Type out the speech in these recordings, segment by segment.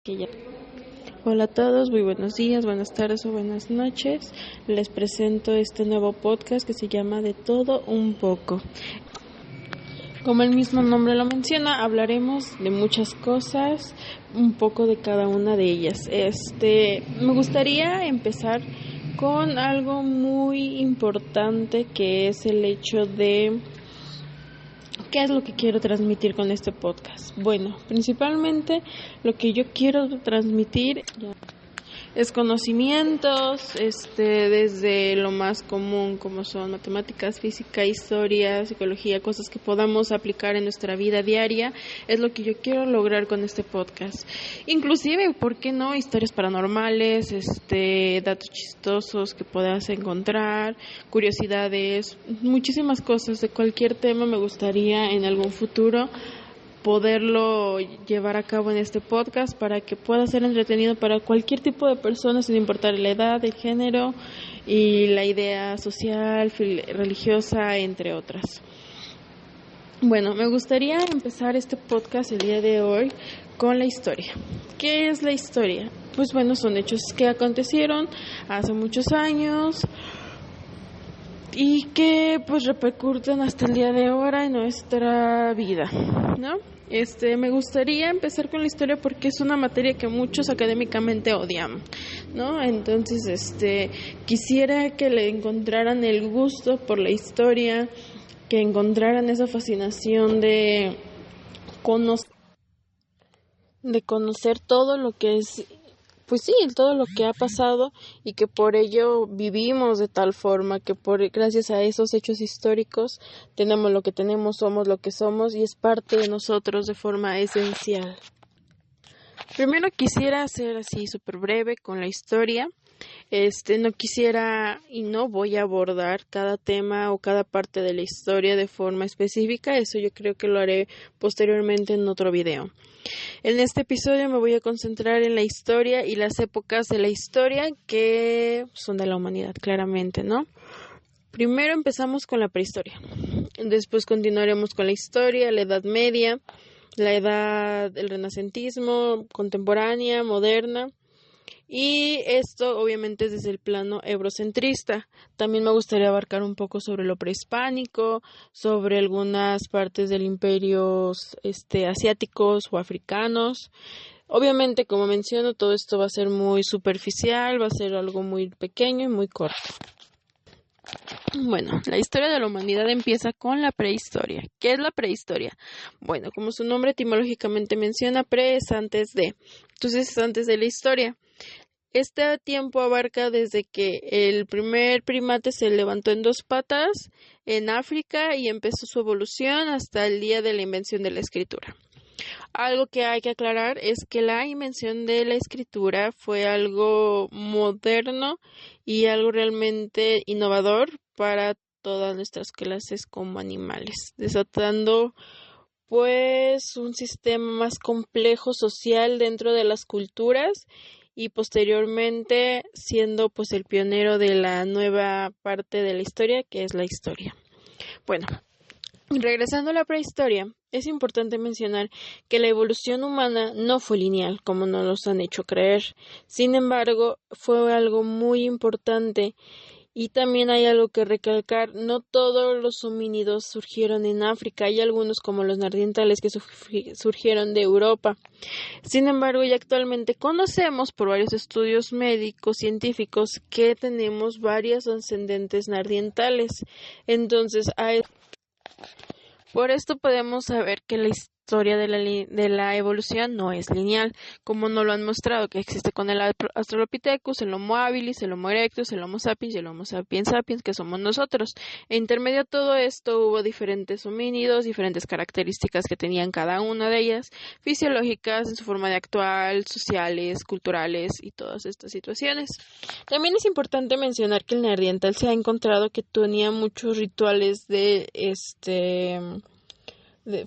Que ya. Hola a todos, muy buenos días, buenas tardes o buenas noches. Les presento este nuevo podcast que se llama De Todo Un Poco. Como el mismo nombre lo menciona, hablaremos de muchas cosas, un poco de cada una de ellas. Me gustaría empezar con algo muy importante, que es el hecho de ¿qué es lo que quiero transmitir con este podcast? Bueno, principalmente lo que yo quiero transmitir es conocimientos, desde lo más común como son matemáticas, física, historia, psicología, cosas que podamos aplicar en nuestra vida diaria, es lo que yo quiero lograr con este podcast. Inclusive, ¿por qué no? Historias paranormales, datos chistosos que puedas encontrar, curiosidades, muchísimas cosas de cualquier tema me gustaría en algún futuro poderlo llevar a cabo en este podcast para que pueda ser entretenido para cualquier tipo de persona, sin importar la edad, el género y la idea social, religiosa, entre otras. Bueno, me gustaría empezar este podcast el día de hoy con la historia. ¿Qué es la historia? Pues bueno, son hechos que acontecieron hace muchos años y que pues repercuten hasta el día de ahora en nuestra vida, ¿no? Me gustaría empezar con la historia porque es una materia que muchos académicamente odian, ¿no? Entonces, quisiera que le encontraran el gusto por la historia, que encontraran esa fascinación de conocer todo lo que es, pues sí, todo lo que ha pasado y que por ello vivimos de tal forma que gracias a esos hechos históricos tenemos lo que tenemos, somos lo que somos y es parte de nosotros de forma esencial. Primero quisiera ser así súper breve con la historia. No quisiera y no voy a abordar cada tema o cada parte de la historia de forma específica, eso yo creo que lo haré posteriormente en otro video. En este episodio me voy a concentrar en la historia y las épocas de la historia que son de la humanidad, claramente, ¿no? Primero empezamos con la prehistoria, después continuaremos con la historia, la Edad Media, la edad del renacentismo, contemporánea, moderna. Y esto obviamente es desde el plano eurocentrista. También me gustaría abarcar un poco sobre lo prehispánico, sobre algunas partes del imperio asiáticos o africanos. Obviamente, como menciono, todo esto va a ser muy superficial, va a ser algo muy pequeño y muy corto. Bueno, la historia de la humanidad empieza con la prehistoria. ¿Qué es la prehistoria? Bueno, como su nombre etimológicamente menciona, pre es antes de. Entonces es antes de la historia. Este tiempo abarca desde que el primer primate se levantó en dos patas en África y empezó su evolución hasta el día de la invención de la escritura. Algo que hay que aclarar es que la invención de la escritura fue algo moderno y algo realmente innovador para todas nuestras clases como animales, desatando pues un sistema más complejo social dentro de las culturas y posteriormente siendo pues el pionero de la nueva parte de la historia, que es la historia. Bueno, regresando a la prehistoria, es importante mencionar que la evolución humana no fue lineal, como nos los han hecho creer. Sin embargo, fue algo muy importante. Y también hay algo que recalcar, no todos los homínidos surgieron en África, hay algunos como los neandertales que surgieron de Europa. Sin embargo, ya actualmente conocemos por varios estudios médicos, científicos, que tenemos varios ascendentes neandertales. Entonces, por esto podemos saber que la historia de la evolución no es lineal, como nos lo han mostrado, que existe con el Australopithecus, el Homo habilis, el Homo erectus, el Homo sapiens y el Homo sapiens sapiens, que somos nosotros. E intermedio a todo esto hubo diferentes homínidos, diferentes características que tenían cada una de ellas, fisiológicas, en su forma de actuar, sociales, culturales y todas estas situaciones. También es importante mencionar que el neandertal se ha encontrado que tenía muchos rituales de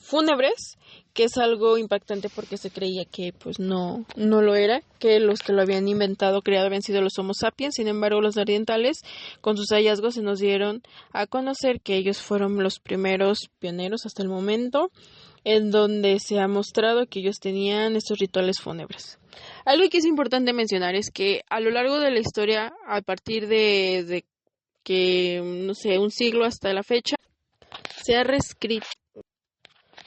fúnebres que es algo impactante porque se creía que pues no lo era, que los que lo habían inventado, creado, habían sido los Homo sapiens. Sin embargo, los orientales, con sus hallazgos, se nos dieron a conocer que ellos fueron los primeros pioneros hasta el momento, en donde se ha mostrado que ellos tenían estos rituales fúnebres. Algo que es importante mencionar es que a lo largo de la historia, a partir de que, no sé, un siglo hasta la fecha, se ha reescrito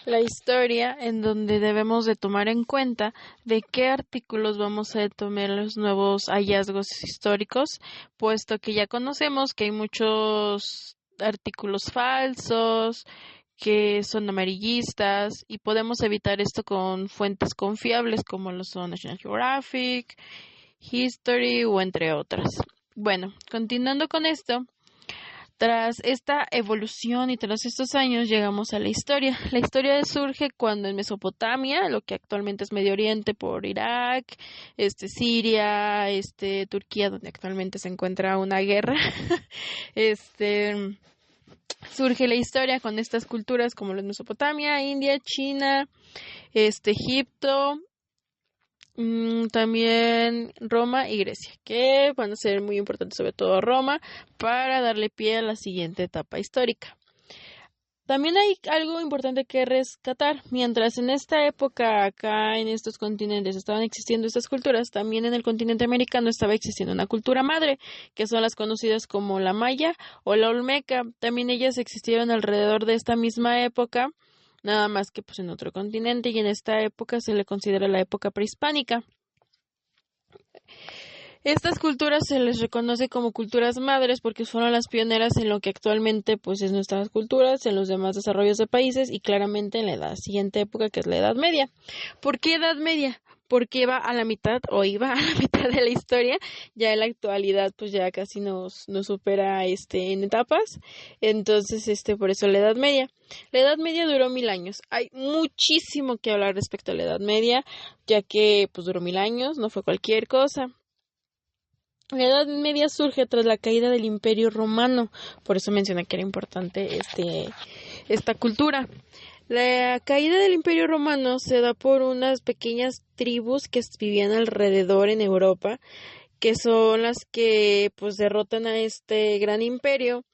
la historia, en donde debemos de tomar en cuenta de qué artículos vamos a tomar los nuevos hallazgos históricos, puesto que ya conocemos que hay muchos artículos falsos, que son amarillistas, y podemos evitar esto con fuentes confiables como lo son National Geographic, History o entre otras. Bueno, continuando con esto, tras esta evolución y tras estos años llegamos a la historia. La historia surge cuando en Mesopotamia, lo que actualmente es Medio Oriente, por Irak, Siria, Turquía, donde actualmente se encuentra una guerra, surge la historia con estas culturas como la de Mesopotamia, India, China, Egipto, también Roma y Grecia, que van a ser muy importantes, sobre todo Roma, para darle pie a la siguiente etapa histórica. También hay algo importante que rescatar. Mientras en esta época, acá en estos continentes, estaban existiendo estas culturas, también en el continente americano estaba existiendo una cultura madre, que son las conocidas como la maya o la olmeca. También ellas existieron alrededor de esta misma época, nada más que pues en otro continente, y en esta época se le considera la época prehispánica. Estas culturas se les reconoce como culturas madres porque fueron las pioneras en lo que actualmente pues es nuestras culturas, en los demás desarrollos de países y claramente en la siguiente época, que es la Edad Media. ¿Por qué Edad Media? Porque iba a la mitad de la historia. Ya en la actualidad pues ya casi nos supera en etapas. Entonces por eso la Edad Media. La Edad Media duró 1000 años. Hay muchísimo que hablar respecto a la Edad Media, ya que pues duró 1000 años, no fue cualquier cosa. La Edad Media surge tras la caída del Imperio Romano, por eso mencioné que era importante esta cultura. La caída del Imperio Romano se da por unas pequeñas tribus que vivían alrededor en Europa, que son las que pues derrotan a este gran imperio.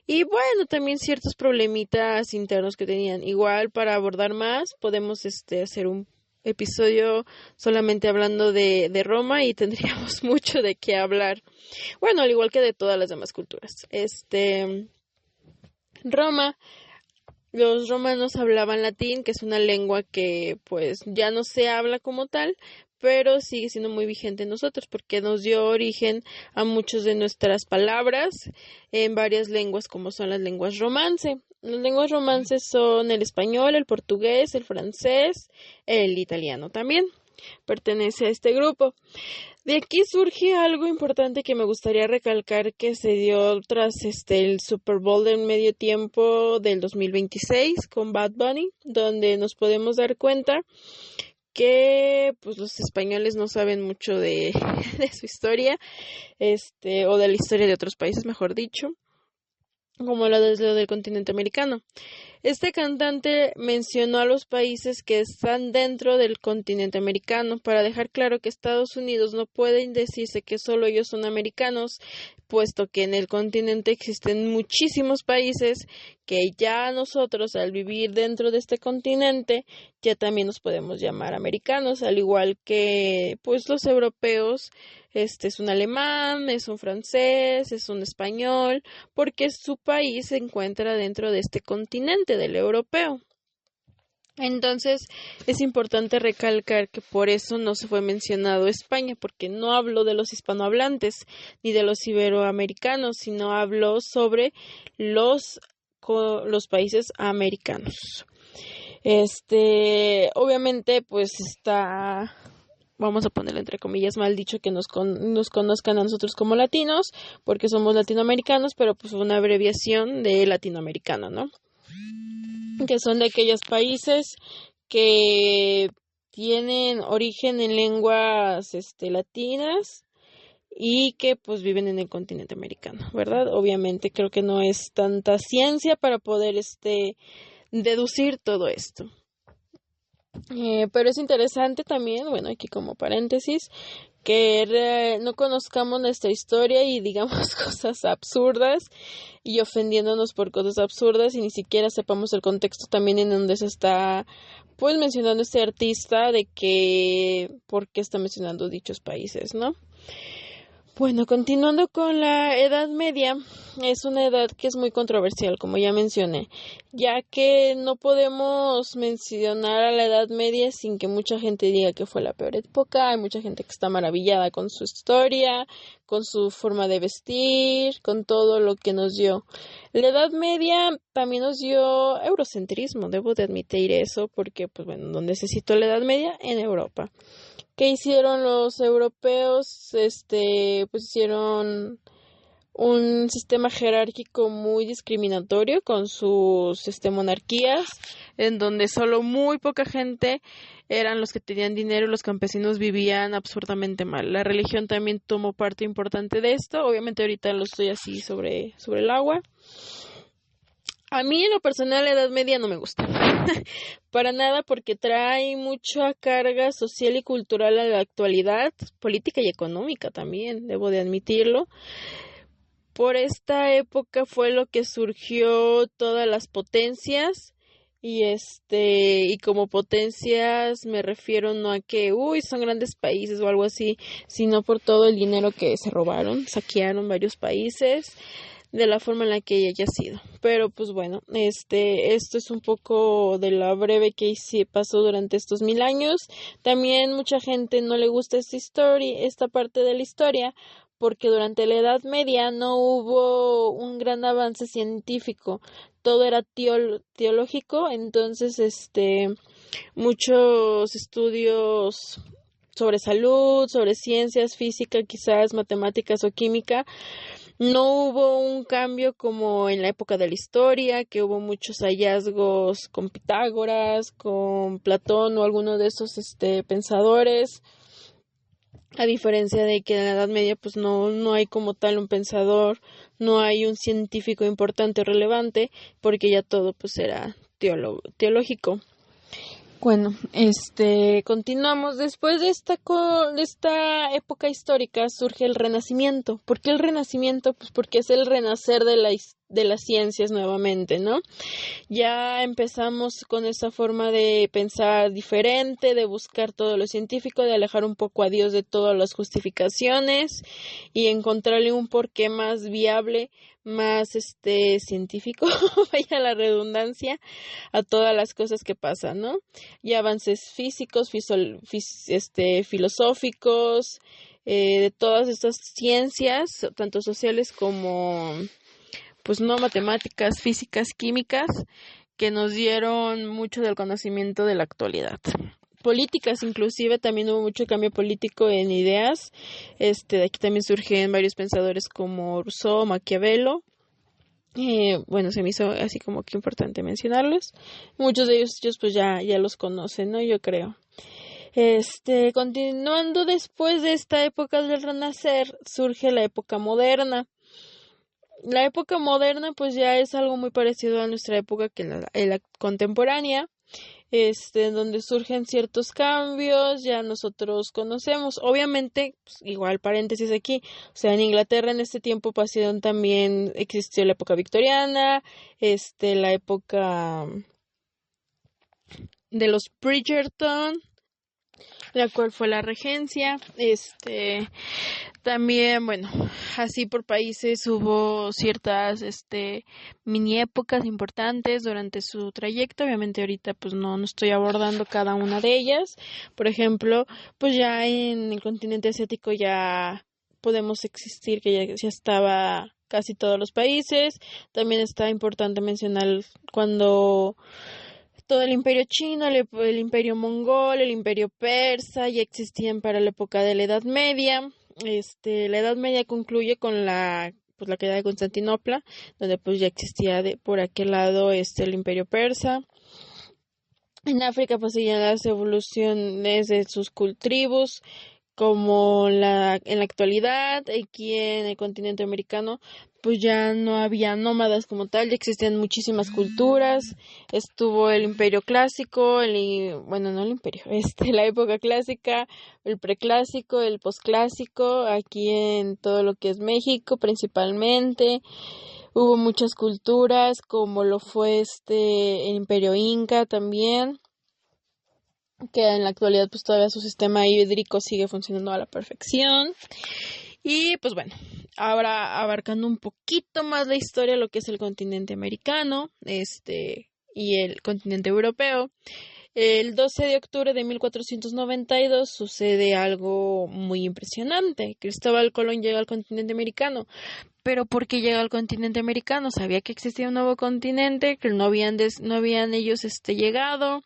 Y bueno, también ciertos problemitas internos que tenían. Igual, para abordar más, podemos hacer un episodio solamente hablando de Roma y tendríamos mucho de qué hablar. Bueno, al igual que de todas las demás culturas. Roma, los romanos hablaban latín, que es una lengua que pues ya no se habla como tal, pero sigue siendo muy vigente en nosotros porque nos dio origen a muchas de nuestras palabras en varias lenguas, como son las lenguas romance. Las lenguas romances son el español, el portugués, el francés, el italiano también. Pertenece a este grupo. De aquí surge algo importante que me gustaría recalcar, que se dio tras el Super Bowl del medio tiempo del 2026 con Bad Bunny, donde nos podemos dar cuenta que pues los españoles no saben mucho de su historia, o de la historia de otros países, mejor dicho, como lo del continente americano. Este cantante mencionó a los países que están dentro del continente americano para dejar claro que Estados Unidos no pueden decirse que solo ellos son americanos, puesto que en el continente existen muchísimos países que ya nosotros, al vivir dentro de este continente, ya también nos podemos llamar americanos, al igual que pues los europeos. Es un alemán, es un francés, es un español, porque su país se encuentra dentro de este continente del europeo. Entonces es importante recalcar que por eso no se fue mencionado España, porque no habló de los hispanohablantes ni de los iberoamericanos, sino habló sobre los países americanos. Obviamente pues está, vamos a ponerle entre comillas, mal dicho que nos conozcan a nosotros como latinos, porque somos latinoamericanos, pero pues una abreviación de latinoamericano, ¿no? Que son de aquellos países que tienen origen en lenguas latinas y que pues viven en el continente americano, ¿verdad? Obviamente creo que no es tanta ciencia para poder deducir todo esto. Pero es interesante también, bueno, aquí como paréntesis, que no conozcamos nuestra historia y digamos cosas absurdas y ofendiéndonos por cosas absurdas y ni siquiera sepamos el contexto también en donde se está pues mencionando este artista de que por qué está mencionando dichos países, ¿no? Bueno, continuando con la Edad Media, es una edad que es muy controversial, como ya mencioné, ya que no podemos mencionar a la Edad Media sin que mucha gente diga que fue la peor época. Hay mucha gente que está maravillada con su historia, con su forma de vestir, con todo lo que nos dio. La Edad Media también nos dio eurocentrismo, debo de admitir eso, porque, pues bueno, ¿dónde se situó la Edad Media? En Europa. ¿Qué hicieron los europeos? Pues hicieron un sistema jerárquico muy discriminatorio con sus monarquías, en donde solo muy poca gente eran los que tenían dinero y los campesinos vivían absurdamente mal. La religión también tomó parte importante de esto. Obviamente ahorita lo estoy así sobre el agua. A mí en lo personal la Edad Media no me gusta. Para nada, porque trae mucha carga social y cultural a la actualidad, política y económica también, debo de admitirlo. Por esta época fue lo que surgió todas las potencias y como potencias me refiero no a que son grandes países o algo así, sino por todo el dinero que se robaron, saquearon varios países de la forma en la que haya sido. Pero pues bueno, esto es un poco de la breve que pasó durante estos 1000 años. También mucha gente no le gusta esta parte de la historia, porque durante la Edad Media no hubo un gran avance científico, todo era teológico, entonces muchos estudios sobre salud, sobre ciencias, física, quizás matemáticas o química, no hubo un cambio como en la época de la historia, que hubo muchos hallazgos con Pitágoras, con Platón o alguno de esos pensadores. A diferencia de que en la Edad Media pues no hay como tal un pensador, no hay un científico importante o relevante, porque ya todo pues era teológico. Bueno, continuamos. Después de esta época histórica surge el Renacimiento. ¿Por qué el Renacimiento? Pues porque es el renacer de las ciencias nuevamente, ¿no? Ya empezamos con esa forma de pensar diferente, de buscar todo lo científico, de alejar un poco a Dios de todas las justificaciones y encontrarle un porqué más viable, más científico, vaya la redundancia, a todas las cosas que pasan, ¿no? Y avances físicos, filosóficos, de todas estas ciencias, tanto sociales como pues no matemáticas, físicas, químicas, que nos dieron mucho del conocimiento de la actualidad. Políticas, inclusive, también hubo mucho cambio político en ideas. De aquí también surgen varios pensadores como Rousseau, Maquiavelo. Bueno, se me hizo así como que importante mencionarlos. Muchos de ellos pues ya los conocen, ¿no? Yo creo. Continuando después de esta época del Renacer, surge la época moderna. La época moderna pues ya es algo muy parecido a nuestra época que en la contemporánea, en donde surgen ciertos cambios, ya nosotros conocemos, obviamente, pues, igual paréntesis aquí, o sea, en Inglaterra en este tiempo pasaron también, existió la época victoriana, la época de los Bridgerton, la cual fue la regencia, también, bueno, así por países hubo ciertas, mini épocas importantes durante su trayecto. Obviamente ahorita pues no estoy abordando cada una de ellas. Por ejemplo, pues ya en el continente asiático ya podemos existir, que ya estaba casi todos los países. También está importante mencionar cuando todo el imperio chino, el imperio mongol, el imperio persa ya existían para la época de la Edad Media. La Edad Media concluye con la caída de Constantinopla, donde pues ya existía por aquel lado el imperio persa. En África pues seguían las evoluciones de sus tribus, como en la actualidad, aquí en el continente americano, pues ya no había nómadas como tal, ya existían muchísimas culturas, estuvo el imperio clásico, bueno, no el imperio, la época clásica, el preclásico, el posclásico, aquí en todo lo que es México principalmente. Hubo muchas culturas, como lo fue el imperio inca también, que en la actualidad pues todavía su sistema hídrico sigue funcionando a la perfección. Y pues bueno, ahora abarcando un poquito más la historia, lo que es el continente americano, y el continente europeo. El 12 de octubre de 1492 sucede algo muy impresionante. Cristóbal Colón llega al continente americano. Pero ¿por qué llega al continente americano? Sabía que existía un nuevo continente, que no habían ellos llegado,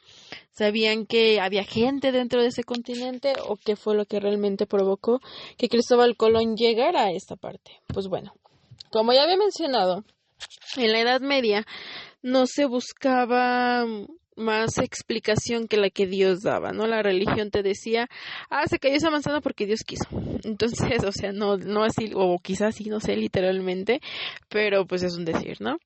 sabían que había gente dentro de ese continente, o qué fue lo que realmente provocó que Cristóbal Colón llegara a esta parte. Pues bueno, como ya había mencionado, en la Edad Media no se buscaba más explicación que la que Dios daba, ¿no? La religión te decía, se cayó esa manzana porque Dios quiso. Entonces, o sea, no así, o quizás sí, no sé, literalmente, pero pues es un decir, ¿no?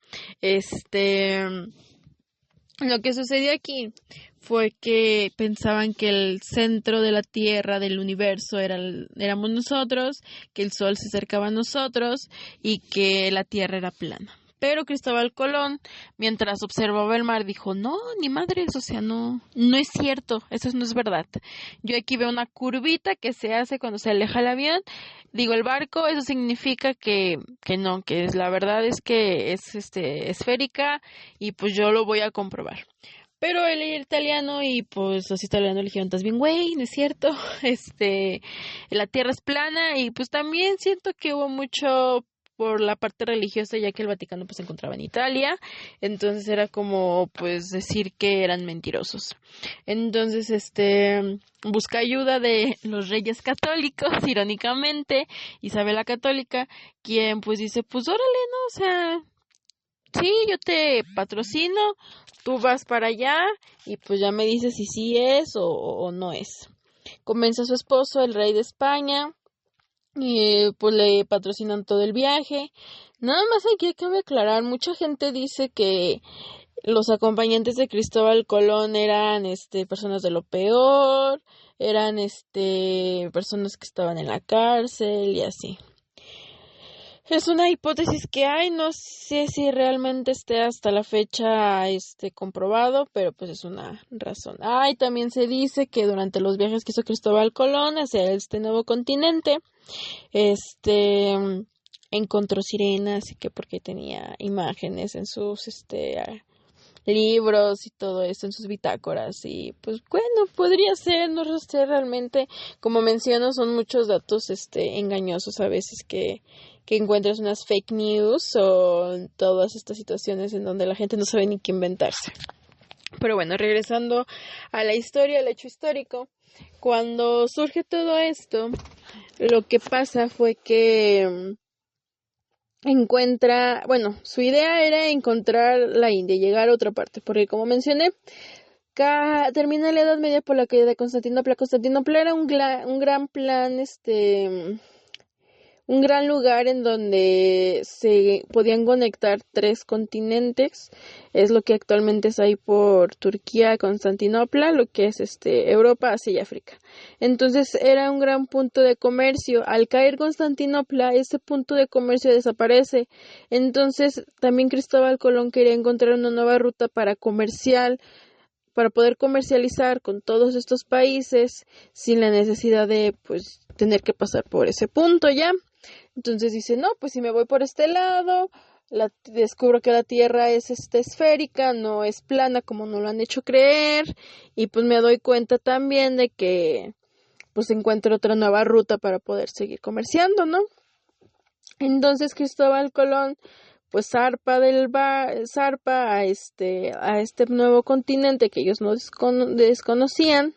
Lo que sucedió aquí fue que pensaban que el centro de la Tierra, del universo, éramos nosotros, que el Sol se acercaba a nosotros y que la Tierra era plana. Pero Cristóbal Colón, mientras observaba el mar, dijo, no, ni madres, o sea, no es cierto, eso no es verdad. Yo aquí veo una curvita que se hace cuando se aleja el avión, digo el barco, eso significa que no, que la verdad es que es esférica y pues yo lo voy a comprobar. Pero él era italiano y pues los italianos le dijeron, estás bien, güey, no es cierto, la tierra es plana y pues también siento que hubo mucho por la parte religiosa, ya que el Vaticano pues se encontraba en Italia, entonces era como pues decir que eran mentirosos. Entonces busca ayuda de los reyes católicos, irónicamente, Isabel la Católica, quien pues dice, pues órale, ¿no? O sea, sí, yo te patrocino, tú vas para allá y pues ya me dices si sí es o no es. Convence a su esposo, el rey de España, y pues le patrocinan todo el viaje. Nada más aquí cabe aclarar, mucha gente dice que los acompañantes de Cristóbal Colón eran personas de lo peor, eran personas que estaban en la cárcel y así. Es una hipótesis que hay, no sé si realmente esté hasta la fecha comprobado, pero pues es una razón. Y también se dice que durante los viajes que hizo Cristóbal Colón hacia este nuevo continente, encontró sirenas y que porque tenía imágenes en sus libros y todo esto, en sus bitácoras, y pues bueno, podría ser, no sé realmente, como menciono, son muchos datos engañosos a veces que encuentras unas fake news o todas estas situaciones en donde la gente no sabe ni qué inventarse. Pero bueno, regresando a la historia, al hecho histórico, cuando surge todo esto, lo que pasa fue que su idea era encontrar la India, llegar a otra parte, porque como mencioné, termina la Edad Media por la caída de Constantinopla. Constantinopla era un gran plan, un gran lugar en donde se podían conectar 3 continentes. Es lo que actualmente es ahí por Turquía, Constantinopla, lo que es Europa, Asia y África. Entonces era un gran punto de comercio. Al caer Constantinopla, ese punto de comercio desaparece. Entonces también Cristóbal Colón quería encontrar una nueva ruta para poder comercializar con todos estos países sin la necesidad de pues tener que pasar por ese punto ya. Entonces dice, no, pues si me voy por este lado, descubro que la Tierra es esférica, no es plana como nos lo han hecho creer, y pues me doy cuenta también de que pues encuentro otra nueva ruta para poder seguir comerciando, ¿no? Entonces Cristóbal Colón pues zarpa a este nuevo continente que ellos no desconocían.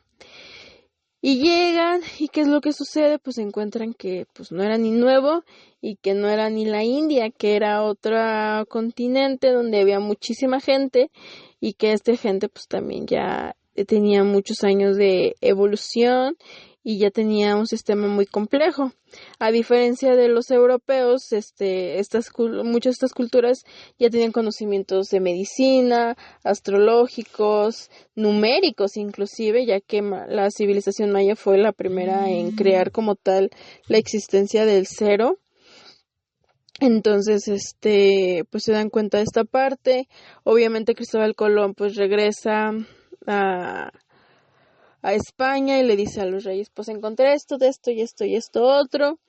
Y llegan, ¿y qué es lo que sucede? Pues encuentran que pues no era ni nuevo y que no era ni la India, que era otro continente donde había muchísima gente y que esta gente pues también ya tenía muchos años de evolución y ya tenía un sistema muy complejo. A diferencia de los europeos, muchas de estas culturas ya tenían conocimientos de medicina, astrológicos, numéricos inclusive, ya que la civilización maya fue la primera en crear como tal la existencia del cero. Entonces, pues se dan cuenta de esta parte. Obviamente Cristóbal Colón pues regresa a España y le dice a los reyes, pues encontré esto, de esto y esto y esto otro.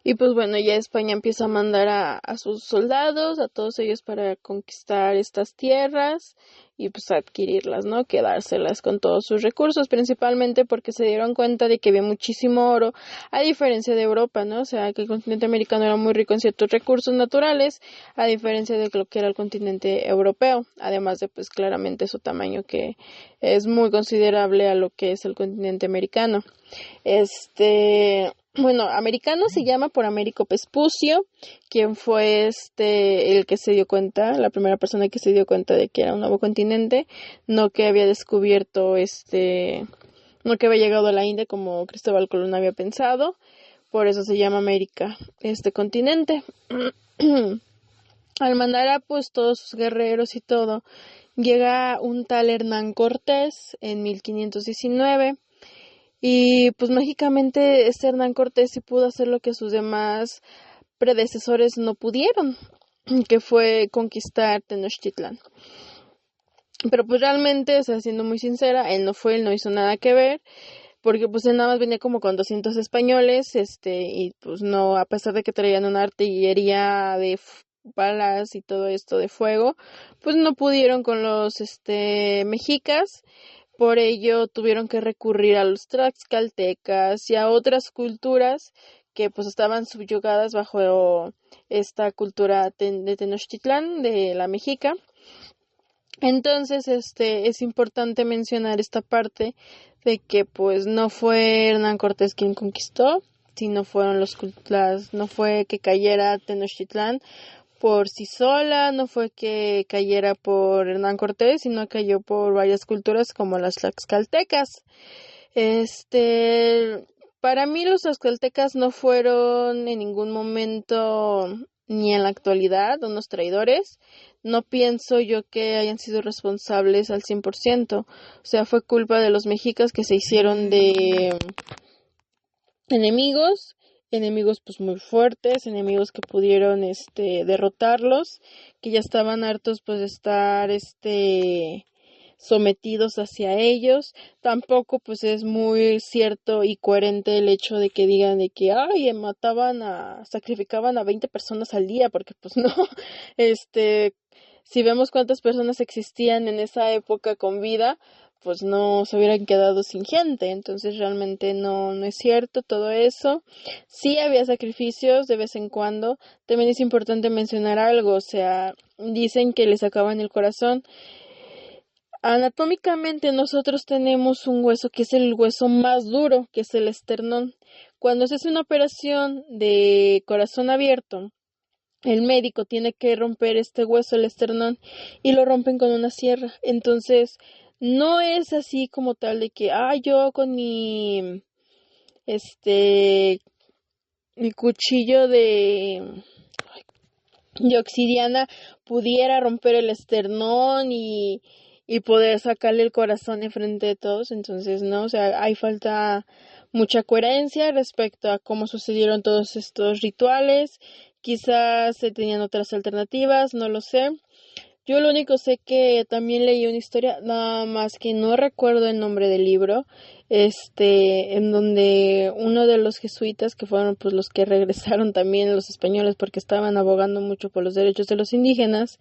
Y pues bueno, ya España empieza a mandar a sus soldados, a todos ellos para conquistar estas tierras y pues adquirirlas, ¿no? Quedárselas con todos sus recursos, principalmente porque se dieron cuenta de que había muchísimo oro, a diferencia de Europa, ¿no? O sea, que el continente americano era muy rico en ciertos recursos naturales, a diferencia de lo que era el continente europeo, además de pues claramente su tamaño que es muy considerable a lo que es el continente americano. Bueno, americano se llama por Américo Vespucio, quien fue el que se dio cuenta, la primera persona que se dio cuenta de que era un nuevo continente, no que había descubierto no que había llegado a la India como Cristóbal Colón había pensado, por eso se llama América, este continente. Al mandar a pues todos sus guerreros y todo, llega un tal Hernán Cortés en 1519. Y pues mágicamente Hernán Cortés sí pudo hacer lo que sus demás predecesores no pudieron, que fue conquistar Tenochtitlán. Pero pues realmente, o sea, siendo muy sincera, él no hizo nada que ver, porque pues él nada más venía como con 200 españoles, y pues no, a pesar de que traían una artillería de balas y todo esto de fuego, pues no pudieron con los mexicas. Por ello tuvieron que recurrir a los tlaxcaltecas y a otras culturas que pues estaban subyugadas bajo esta cultura de Tenochtitlán, de la mexica. Entonces, es importante mencionar esta parte de que pues no fue Hernán Cortés quien conquistó, sino fueron no fue que cayera Tenochtitlán por sí sola, no fue que cayera por Hernán Cortés, sino cayó por varias culturas como las tlaxcaltecas. Para mí los tlaxcaltecas no fueron en ningún momento ni en la actualidad unos traidores. No pienso yo que hayan sido responsables al 100%. O sea, fue culpa de los mexicas que se hicieron de enemigos pues muy fuertes, enemigos que pudieron derrotarlos, que ya estaban hartos pues de estar sometidos hacia ellos. Tampoco pues es muy cierto y coherente el hecho de que digan de que sacrificaban a 20 personas al día, porque pues no, si vemos cuántas personas existían en esa época con vida, pues no se hubieran quedado sin gente. Entonces realmente no es cierto todo eso. Sí había sacrificios de vez en cuando. También es importante mencionar algo, o sea, dicen que les sacaban el corazón. Anatómicamente nosotros tenemos un hueso que es el hueso más duro, que es el esternón. Cuando se hace una operación de corazón abierto, el médico tiene que romper este hueso, el esternón, y lo rompen con una sierra. Entonces, no es así como tal de que, yo con mi cuchillo de obsidiana pudiera romper el esternón y poder sacarle el corazón enfrente de todos. Entonces, no, o sea, hay falta mucha coherencia respecto a cómo sucedieron todos estos rituales. Quizás se tenían otras alternativas, no lo sé. Yo lo único sé que también leí una historia, nada más que no recuerdo el nombre del libro, en donde uno de los jesuitas, que fueron pues los que regresaron también los españoles porque estaban abogando mucho por los derechos de los indígenas,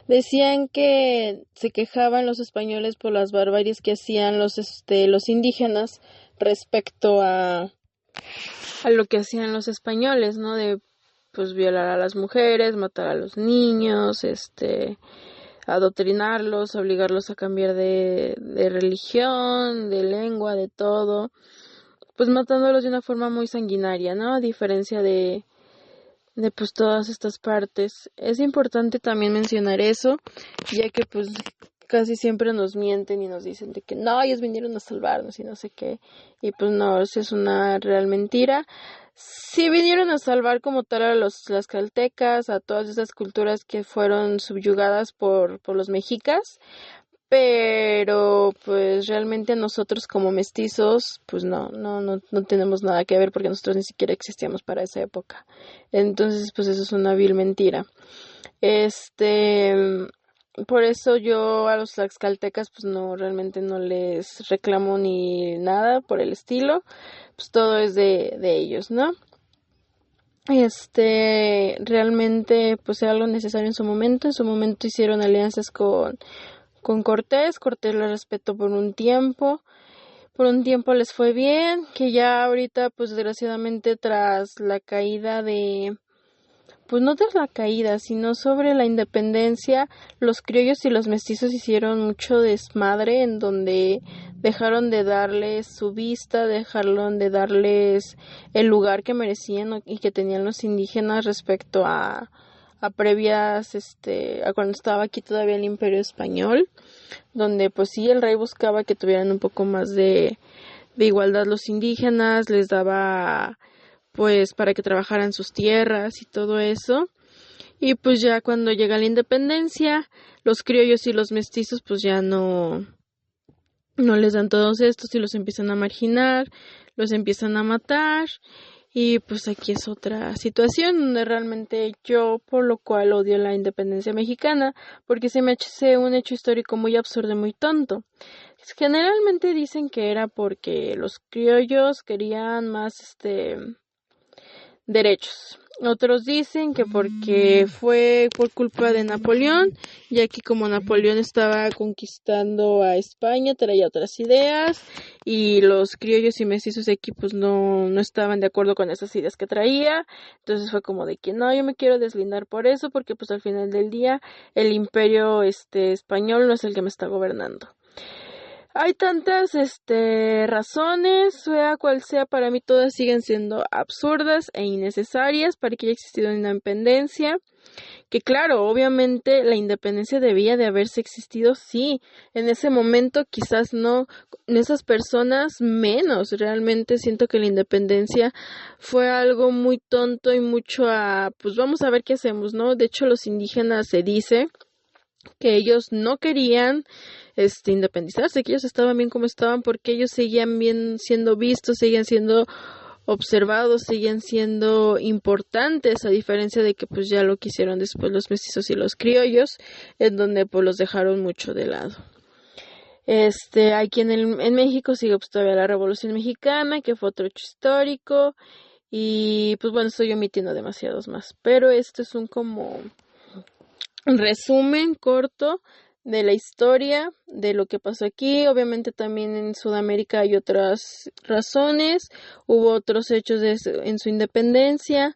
decían que se quejaban los españoles por las barbaries que hacían los indígenas respecto a lo que hacían los españoles, ¿no? De pues violar a las mujeres, matar a los niños, adoctrinarlos, obligarlos a cambiar de religión, de lengua, de todo, pues matándolos de una forma muy sanguinaria, ¿no? A diferencia de pues todas estas partes. Es importante también mencionar eso, ya que pues casi siempre nos mienten y nos dicen de que no, ellos vinieron a salvarnos y no sé qué, y pues no, eso es una real mentira. Sí vinieron a salvar como tal a los tlaxcaltecas, a todas esas culturas que fueron subyugadas por los mexicas, pero pues realmente nosotros como mestizos pues no tenemos nada que ver porque nosotros ni siquiera existíamos para esa época. Entonces pues eso es una vil mentira. Por eso yo a los tlaxcaltecas pues no, realmente no les reclamo ni nada por el estilo, pues todo es de ellos, ¿no? Realmente pues era algo necesario en su momento hicieron alianzas con Cortés les respetó por un tiempo les fue bien, que ya ahorita pues desgraciadamente tras la caída pues no tras la caída, sino sobre la independencia, los criollos y los mestizos hicieron mucho desmadre en donde dejaron de darles su vista, dejaron de darles el lugar que merecían y que tenían los indígenas respecto a previas, a cuando estaba aquí todavía el Imperio Español, donde pues sí el rey buscaba que tuvieran un poco más de igualdad los indígenas, les daba pues para que trabajaran sus tierras y todo eso. Y pues ya cuando llega la independencia, los criollos y los mestizos pues ya no les dan todos estos y los empiezan a marginar, los empiezan a matar. Y pues aquí es otra situación donde realmente yo por lo cual odio la independencia mexicana, porque se me hace un hecho histórico muy absurdo y muy tonto. Generalmente dicen que era porque los criollos querían más derechos. Otros dicen que porque fue por culpa de Napoleón, ya que como Napoleón estaba conquistando a España, traía otras ideas y los criollos y mestizos de aquí pues no estaban de acuerdo con esas ideas que traía. Entonces fue como de que no, yo me quiero deslindar por eso, porque pues al final del día el imperio español no es el que me está gobernando. Hay tantas razones, sea cual sea, para mí todas siguen siendo absurdas e innecesarias para que haya existido una independencia. Que claro, obviamente la independencia debía de haberse existido, sí, en ese momento quizás no, en esas personas menos, realmente siento que la independencia fue algo muy tonto y mucho pues vamos a ver qué hacemos, ¿no? De hecho los indígenas se dice que ellos no querían independizarse, que ellos estaban bien como estaban porque ellos seguían bien siendo vistos, seguían siendo observados, seguían siendo importantes, a diferencia de que pues ya lo quisieron después los mestizos y los criollos, en donde pues los dejaron mucho de lado. Aquí en México sigue pues todavía la Revolución Mexicana, que fue otro hecho histórico, y pues bueno, estoy omitiendo demasiados más, pero esto es un resumen corto de la historia, de lo que pasó aquí. Obviamente también en Sudamérica hay otras razones, hubo otros hechos en su independencia.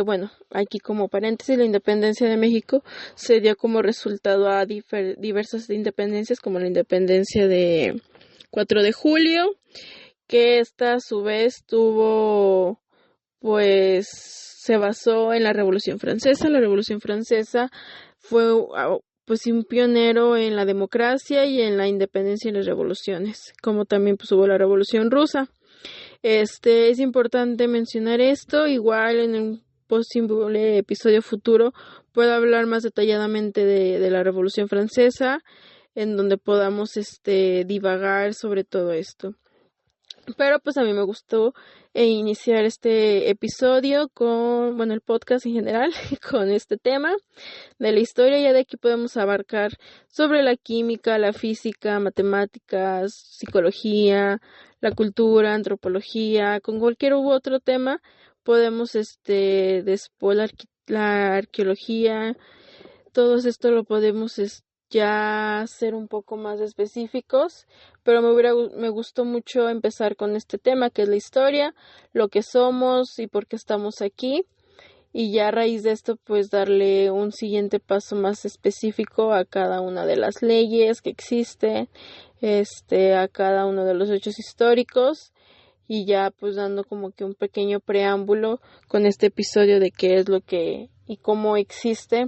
Bueno, aquí como paréntesis, la independencia de México se dio como resultado a diversas independencias, como la independencia de 4 de julio, que esta a su vez se basó en la Revolución Francesa. La Revolución Francesa fue pues un pionero en la democracia y en la independencia y las revoluciones, como también pues hubo la Revolución Rusa. Es importante mencionar esto, igual en un posible episodio futuro puedo hablar más detalladamente de la Revolución Francesa, en donde podamos divagar sobre todo esto. Pero pues a mí me gustó iniciar este episodio el podcast en general, con este tema de la historia. Ya de aquí podemos abarcar sobre la química, la física, matemáticas, psicología, la antropología, con cualquier otro tema podemos después la arqueología, todo esto lo podemos ya ser un poco más específicos, pero me gustó mucho empezar con este tema que es la historia, lo que somos y por qué estamos aquí, y ya a raíz de esto pues darle un siguiente paso más específico a cada una de las leyes que existen, a cada uno de los hechos históricos, y ya pues dando como que un pequeño preámbulo con este episodio de qué es lo que y cómo existe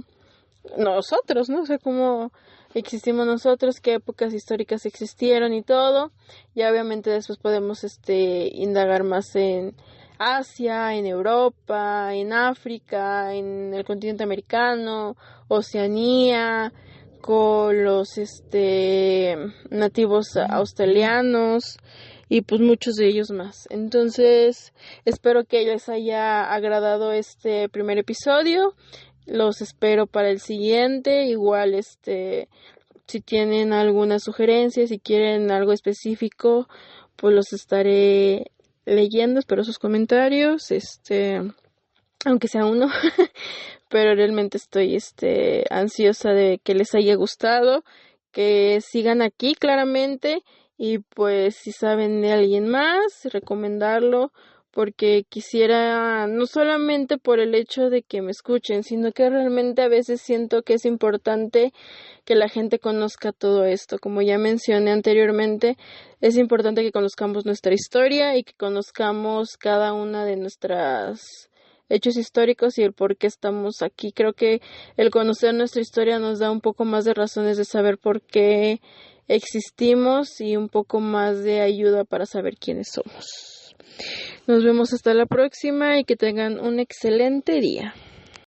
nosotros, ¿no? O sea, cómo existimos nosotros, qué épocas históricas existieron y todo. Y obviamente después podemos indagar más en Asia, en Europa, en África, en el continente americano, Oceanía, con los nativos australianos y pues muchos de ellos más. Entonces, espero que les haya agradado este primer episodio. Los espero para el siguiente. Igual si tienen alguna sugerencia, si quieren algo específico, pues los estaré leyendo. Espero sus comentarios, aunque sea uno. Pero realmente estoy ansiosa de que les haya gustado, que sigan aquí claramente, y pues si saben de alguien más, recomendarlo, porque quisiera, no solamente por el hecho de que me escuchen, sino que realmente a veces siento que es importante que la gente conozca todo esto. Como ya mencioné anteriormente, es importante que conozcamos nuestra historia y que conozcamos cada una de nuestras hechos históricos y el por qué estamos aquí. Creo que el conocer nuestra historia nos da un poco más de razones de saber por qué existimos y un poco más de ayuda para saber quiénes somos. Nos vemos hasta la próxima y que tengan un excelente día.